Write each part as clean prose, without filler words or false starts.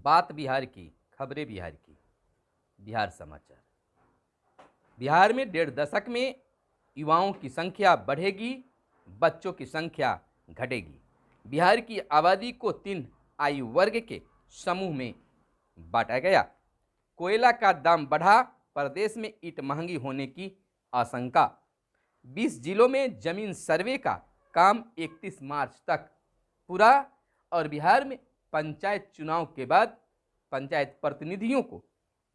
बात बिहार की, खबरें बिहार की। बिहार समाचार। बिहार में 1.5 दशक में युवाओं की संख्या बढ़ेगी, बच्चों की संख्या घटेगी। बिहार की आबादी को 3 आयु वर्ग के समूह में बांटा गया। कोयला का दाम बढ़ा, प्रदेश में ईंट महंगी होने की आशंका। 20 जिलों में जमीन सर्वे का काम 31 मार्च तक पूरा। और बिहार में पंचायत चुनाव के बाद पंचायत प्रतिनिधियों को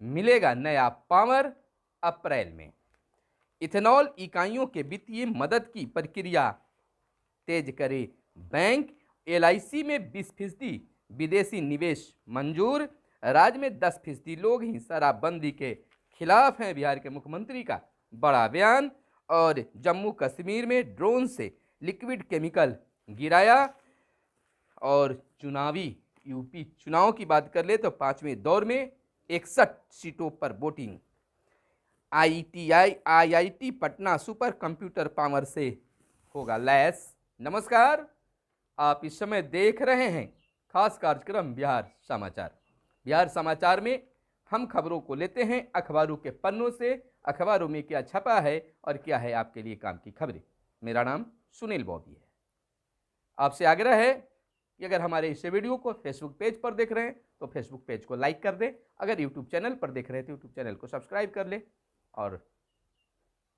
मिलेगा नया पावर अप्रैल में। इथेनॉल इकाइयों के वित्तीय मदद की प्रक्रिया तेज करे बैंक। LIC में 20% विदेशी निवेश मंजूर। राज्य में 10% लोग ही शराबबंदी के खिलाफ हैं। बिहार के मुख्यमंत्री का बड़ा बयान। और जम्मू कश्मीर में ड्रोन से लिक्विड केमिकल गिराया। और चुनावी यूपी चुनाव की बात कर ले तो 5वें दौर में 61 सीटों पर voting. IIT Patna super computer power से होगा लैस। नमस्कार, आप इस समय देख रहे हैं खास कार्यक्रम बिहार समाचार। बिहार समाचार में हम खबरों को लेते हैं अखबारों के पन्नों से। अखबारों में क्या छपा है और क्या है आपके लिए काम की खबरें। मेरा नाम सुनील बॉबी है। आपसे आग्रह है कि अगर हमारे इस वीडियो को फेसबुक पेज पर देख रहे हैं तो फेसबुक पेज को लाइक कर दें। अगर यूट्यूब चैनल पर देख रहे हैं तो यूट्यूब चैनल को सब्सक्राइब कर लें। और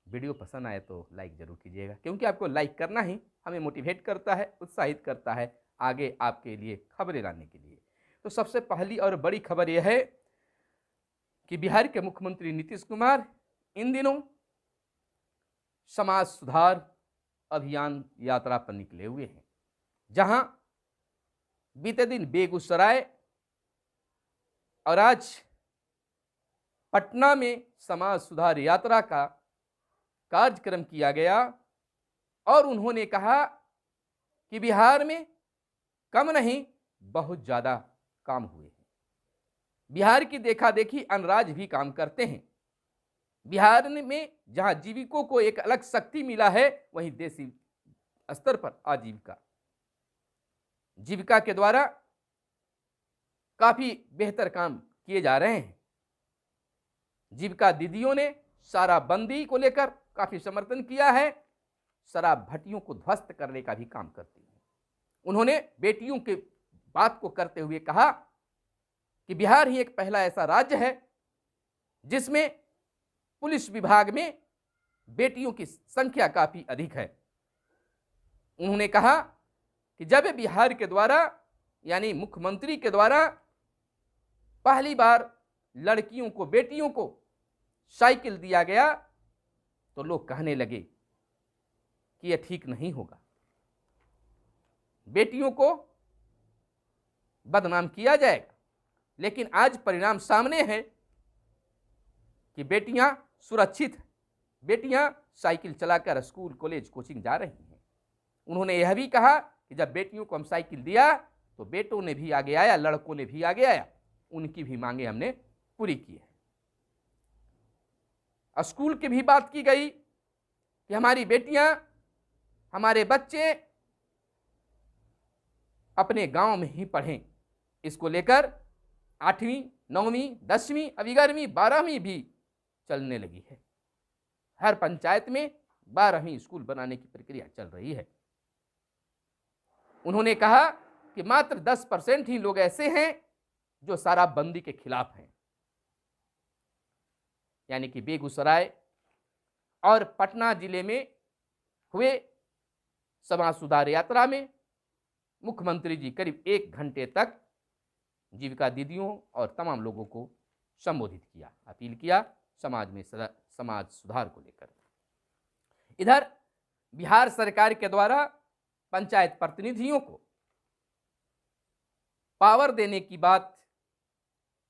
वीडियो पसंद आए तो लाइक जरूर कीजिएगा, क्योंकि आपको लाइक करना ही हमें मोटिवेट करता है, उत्साहित करता है आगे आपके लिए खबरें लाने के लिए। तो सबसे पहली और बड़ी खबर यह है कि बिहार के मुख्यमंत्री नीतीश कुमार इन दिनों समाज सुधार अभियान यात्रा पर निकले हुए हैं, जहां बीते दिन बेगूसराय और आज पटना में समाज सुधार यात्रा का कार्यक्रम किया गया। और उन्होंने कहा कि बिहार में कम नहीं बहुत ज्यादा काम हुए हैं। बिहार की देखा देखी अन्य राज्य भी काम करते हैं। बिहार में जहां जीविकों को एक अलग शक्ति मिला है, वहीं देशी स्तर पर जीविका के द्वारा काफी बेहतर काम किए जा रहे हैं। जीविका दीदियों ने शराबबंदी को लेकर काफी समर्थन किया है। शराब भट्टियों को ध्वस्त करने का भी काम करती है। उन्होंने बेटियों के बात को करते हुए कहा कि बिहार ही एक पहला ऐसा राज्य है जिसमें पुलिस विभाग में बेटियों की संख्या काफी अधिक है। उन्होंने कहा कि जब बिहार के द्वारा यानी मुख्यमंत्री के द्वारा पहली बार लड़कियों को, बेटियों को साइकिल दिया गया तो लोग कहने लगे कि यह ठीक नहीं होगा, बेटियों को बदनाम किया जाएगा। लेकिन आज परिणाम सामने है कि बेटियां सुरक्षित हैं, बेटियां साइकिल चलाकर स्कूल, कॉलेज, कोचिंग जा रही हैं। उन्होंने यह भी कहा कि जब बेटियों को हम साइकिल दिया तो बेटों ने भी आगे आया, लड़कों ने भी आगे आया, उनकी भी मांगे हमने पूरी की है। स्कूल की भी बात की गई कि हमारी बेटियां, हमारे बच्चे अपने गांव में ही पढ़ें। इसको लेकर 8वीं, 9वीं, 10वीं, अभी 11वीं, 12वीं भी चलने लगी है। हर पंचायत में 12वीं स्कूल बनाने की प्रक्रिया चल रही है। उन्होंने कहा कि मात्र 10% ही लोग ऐसे हैं जो शराबबंदी के खिलाफ हैं। यानी कि बेगूसराय और पटना जिले में हुए समाज सुधार यात्रा में मुख्यमंत्री जी करीब 1 घंटे तक जीविका दीदियों और तमाम लोगों को संबोधित किया, अपील किया समाज में समाज सुधार को लेकर। इधर बिहार सरकार के द्वारा पंचायत प्रतिनिधियों को पावर देने की बात,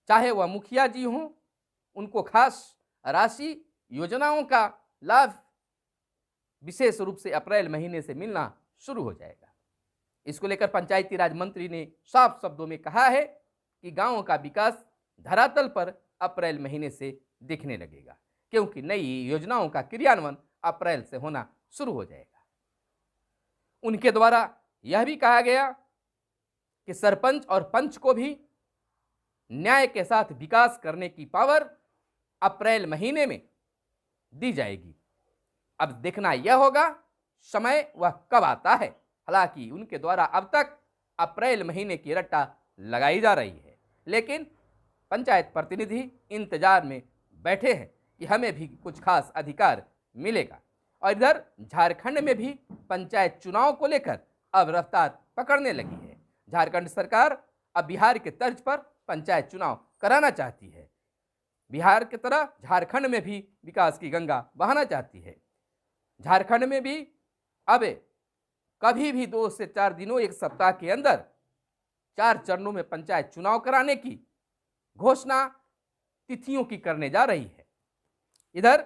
चाहे वह मुखिया जी हों, उनको खास राशि, योजनाओं का लाभ विशेष रूप से अप्रैल महीने से मिलना शुरू हो जाएगा। इसको लेकर पंचायती राज मंत्री ने साफ शब्दों में कहा है कि गांवों का विकास धरातल पर अप्रैल महीने से दिखने लगेगा, क्योंकि नई योजनाओं का क्रियान्वयन अप्रैल से होना शुरू हो जाएगा। उनके द्वारा यह भी कहा गया कि सरपंच और पंच को भी न्याय के साथ विकास करने की पावर अप्रैल महीने में दी जाएगी। अब देखना यह होगा समय वह कब आता है। हालांकि उनके द्वारा अब तक अप्रैल महीने की रट्टा लगाई जा रही है, लेकिन पंचायत प्रतिनिधि इंतजार में बैठे हैं कि हमें भी कुछ खास अधिकार मिलेगा। और इधर झारखंड में भी पंचायत चुनाव को लेकर अब रफ्तार पकड़ने लगी है। झारखंड सरकार अब बिहार के तर्ज पर पंचायत चुनाव कराना चाहती है। बिहार की तरह झारखंड में भी विकास की गंगा बहाना चाहती है। झारखंड में भी अब कभी भी 2 से 4 दिनों, एक सप्ताह के अंदर 4 चरणों में पंचायत चुनाव कराने की घोषणा तिथियों की करने जा रही है। इधर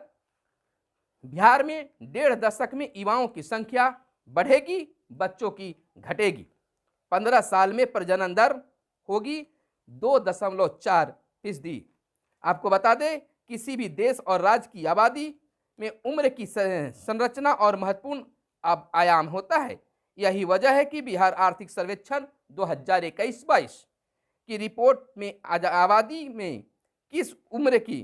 बिहार में 1.5 दशक में युवाओं की संख्या बढ़ेगी, बच्चों की घटेगी। 15 साल में प्रजनन दर होगी 2.4%। आपको बता दें, किसी भी देश और राज्य की आबादी में उम्र की संरचना और महत्वपूर्ण आयाम होता है। यही वजह है कि बिहार आर्थिक सर्वेक्षण 2021-22 की रिपोर्ट में आबादी में किस उम्र की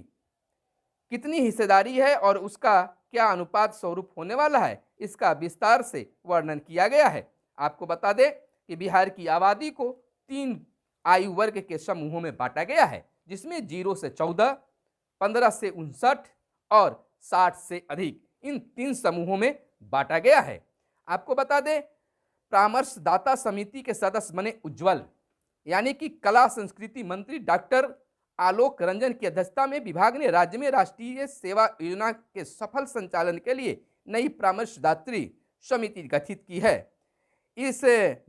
कितनी हिस्सेदारी है और उसका क्या अनुपात स्वरूप होने वाला है, इसका विस्तार से वर्णन किया गया है। आपको बता दें कि बिहार की आबादी को 3 आयु वर्ग के समूहों में बांटा गया है, जिसमें 0 से 14, 15 से 59 और 60 से अधिक, इन 3 समूहों में बांटा गया है। आपको बता दें, परामर्शदाता समिति के सदस्य बने उज्ज्वल, यानी कि कला संस्कृति मंत्री डॉक्टर आलोक रंजन की अध्यक्षता में विभाग ने राज्य में राष्ट्रीय सेवा योजना के सफल संचालन के लिए नई परामर्शदात्री समिति गठित की है। इस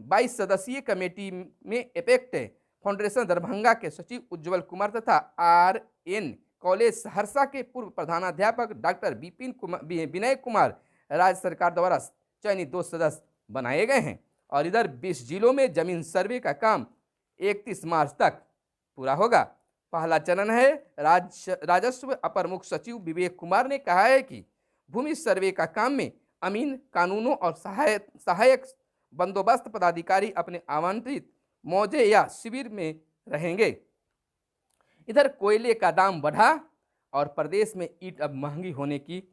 22 सदस्यीय कमेटी में एपेक्ट फाउंडेशन दरभंगा के सचिव उज्ज्वल कुमार तथा RN कॉलेज सहरसा के पूर्व प्रधानाध्यापक डॉक्टर विनय कुमार राज्य सरकार द्वारा चयनित 2 सदस्य बनाए गए हैं। और इधर 20 जिलों में जमीन सर्वे का काम 31 मार्च तक पूरा होगा। पहला चरण है। राजस्व अपर मुख्य सचिव विवेक कुमार ने कहा है कि भूमि सर्वे का काम में अमीन, कानूनों और सहायक बंदोबस्त पदाधिकारी अपने आवंटित मौजे या शिविर में रहेंगे। इधर कोयले का दाम बढ़ा और प्रदेश में ईंट अब महंगी होने की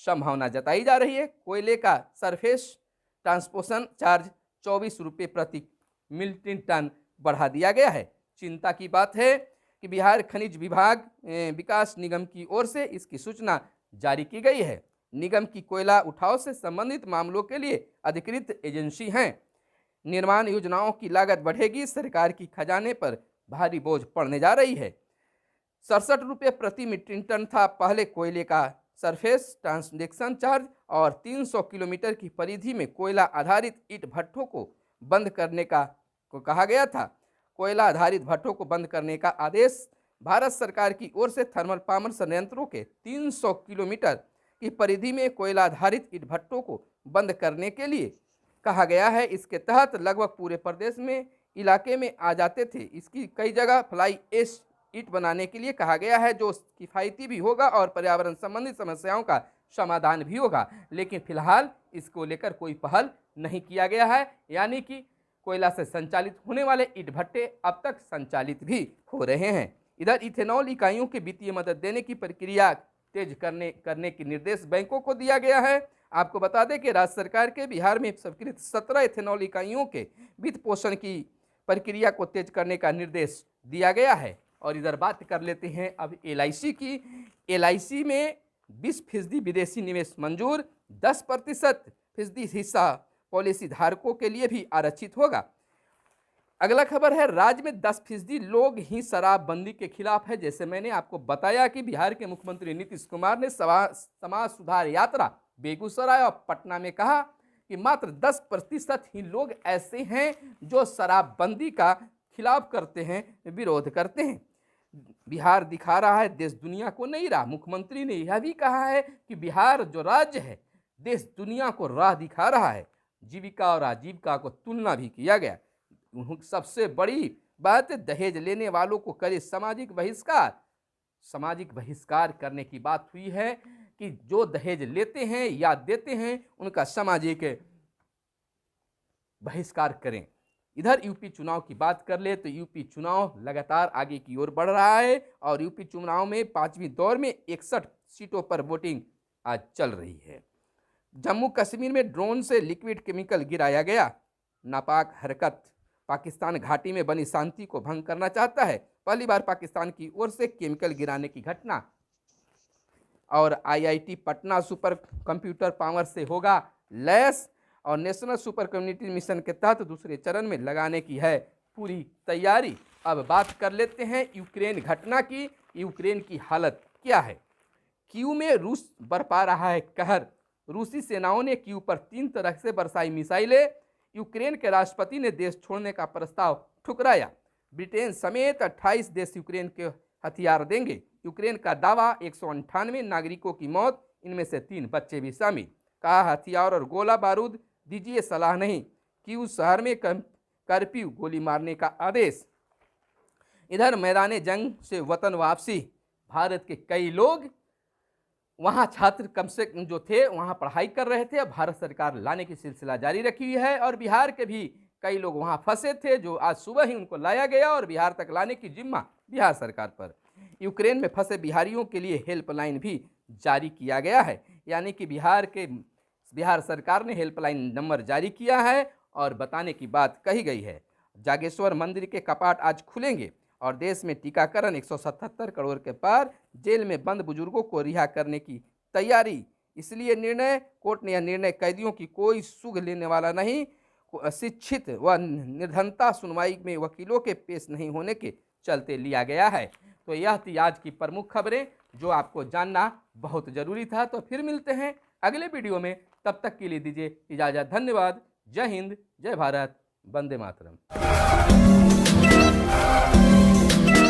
संभावना जताई जा रही है। कोयले का सरफेस ट्रांसपोर्टेशन चार्ज 24 रुपये प्रति मीट्रिक टन बढ़ा दिया गया है। चिंता की बात है कि बिहार खनिज विभाग विकास निगम की ओर से इसकी सूचना जारी की गई है। निगम की कोयला उठाव से संबंधित मामलों के लिए अधिकृत एजेंसी हैं। निर्माण योजनाओं की लागत बढ़ेगी, सरकार की खजाने पर भारी बोझ पड़ने जा रही है। 67 रुपये प्रति मीट्रिक टन था पहले कोयले का सरफेस ट्रांसजेक्शन चार्ज, और 300 किलोमीटर की परिधि में कोयला आधारित ईंट भट्ठों को बंद करने का कहा गया था। कोयला आधारित भट्ठों को बंद करने का आदेश भारत सरकार की ओर से थर्मल पावर संयंत्रों के 300 किलोमीटर की परिधि में कोयला आधारित ईंट भट्ठों को बंद करने के लिए कहा गया है। इसके तहत लगभग पूरे प्रदेश में इलाके में आ जाते थे। इसकी कई जगह फ्लाई ऐश ईंट बनाने के लिए कहा गया है, जो किफ़ायती भी होगा और पर्यावरण संबंधी समस्याओं का समाधान भी होगा। लेकिन फिलहाल इसको लेकर कोई पहल नहीं किया गया है, यानी कि कोयला से संचालित होने वाले ईंट भट्टे अब तक संचालित भी हो रहे हैं। इधर इथेनॉल इकाइयों की वित्तीय मदद देने की प्रक्रिया तेज करने के निर्देश बैंकों को दिया गया है। आपको बता दें कि राज्य सरकार के बिहार में स्वीकृत 17 इथेनॉल इकाइयों के वित्त पोषण की प्रक्रिया को तेज करने का निर्देश दिया गया है। और इधर बात कर लेते हैं अब LIC की। LIC में 20% विदेशी निवेश मंजूर, 10% हिस्सा पॉलिसी धारकों के लिए भी आरक्षित होगा। अगला खबर है, राज्य में 10% लोग ही शराबबंदी के खिलाफ है। जैसे मैंने आपको बताया कि बिहार के मुख्यमंत्री नीतीश कुमार ने समाज सुधार यात्रा बेगूसराय और पटना में कहा कि मात्र 10% ही लोग ऐसे हैं जो शराबबंदी का खिलाफ करते हैं, विरोध करते हैं। बिहार दिखा रहा है देश दुनिया को नई राह। मुख्यमंत्री ने यह भी कहा है कि बिहार जो राज्य है देश दुनिया को राह दिखा रहा है। जीविका और आजीविका को तुलना भी किया गया। सबसे बड़ी बात, दहेज लेने वालों को करे सामाजिक बहिष्कार। सामाजिक बहिष्कार करने की बात हुई है कि जो दहेज लेते हैं या देते हैं उनका सामाजिक बहिष्कार करें। इधर यूपी चुनाव की बात कर ले तो यूपी चुनाव लगातार आगे की ओर बढ़ रहा है और यूपी चुनाव में 5वीं दौर में 61 सीटों पर वोटिंग आज चल रही है। जम्मू कश्मीर में ड्रोन से लिक्विड केमिकल गिराया गया। नापाक हरकत, पाकिस्तान घाटी में बनी शांति को भंग करना चाहता है। पहली बार पाकिस्तान की ओर से केमिकल गिराने की घटना। और IIT Patna super computer power से होगा लैस और नेशनल सुपर कम्युनिटी मिशन के तहत दूसरे चरण में लगाने की है पूरी तैयारी। अब बात कर लेते हैं यूक्रेन घटना की। यूक्रेन की हालत क्या है? कीव में रूस बरपा रहा है कहर। रूसी सेनाओं ने कीव पर 3 तरह से बरसाई मिसाइलें। यूक्रेन के राष्ट्रपति ने देश छोड़ने का प्रस्ताव ठुकराया। ब्रिटेन समेत 28 देश यूक्रेन के हथियार देंगे। यूक्रेन का दावा 198 नागरिकों की मौत, इनमें से 3 बच्चे भी शामिल। कहा हथियार और गोला बारूद दीजिए, सलाह नहीं। कीव शहर में कर्फ्यू, गोली मारने का आदेश। इधर मैदान जंग से वतन वापसी, भारत के कई लोग वहाँ छात्र कम से कम जो थे वहाँ पढ़ाई कर रहे थे। अब भारत सरकार लाने की सिलसिला जारी रखी हुई है और बिहार के भी कई लोग वहाँ फंसे थे जो आज सुबह ही उनको लाया गया और बिहार तक लाने की जिम्मा बिहार सरकार पर। यूक्रेन में फंसे बिहारियों के लिए हेल्पलाइन भी जारी किया गया है, यानी कि बिहार सरकार ने हेल्पलाइन नंबर जारी किया है और बताने की बात कही गई है। जागेश्वर मंदिर के कपाट आज खुलेंगे और देश में टीकाकरण 177 करोड़ के पार। जेल में बंद बुजुर्गों को रिहा करने की तैयारी, इसलिए कोर्ट ने यह निर्णय कैदियों की कोई सुध लेने वाला नहीं, शिक्षित व निर्धनता सुनवाई में वकीलों के पेश नहीं होने के चलते लिया गया है। तो यह थी आज की प्रमुख खबरें जो आपको जानना बहुत ज़रूरी था। तो फिर मिलते हैं अगले वीडियो में, तब तक के लिए दीजिए इजाज़त। धन्यवाद। जय हिंद, जय भारत, वंदे मातरम।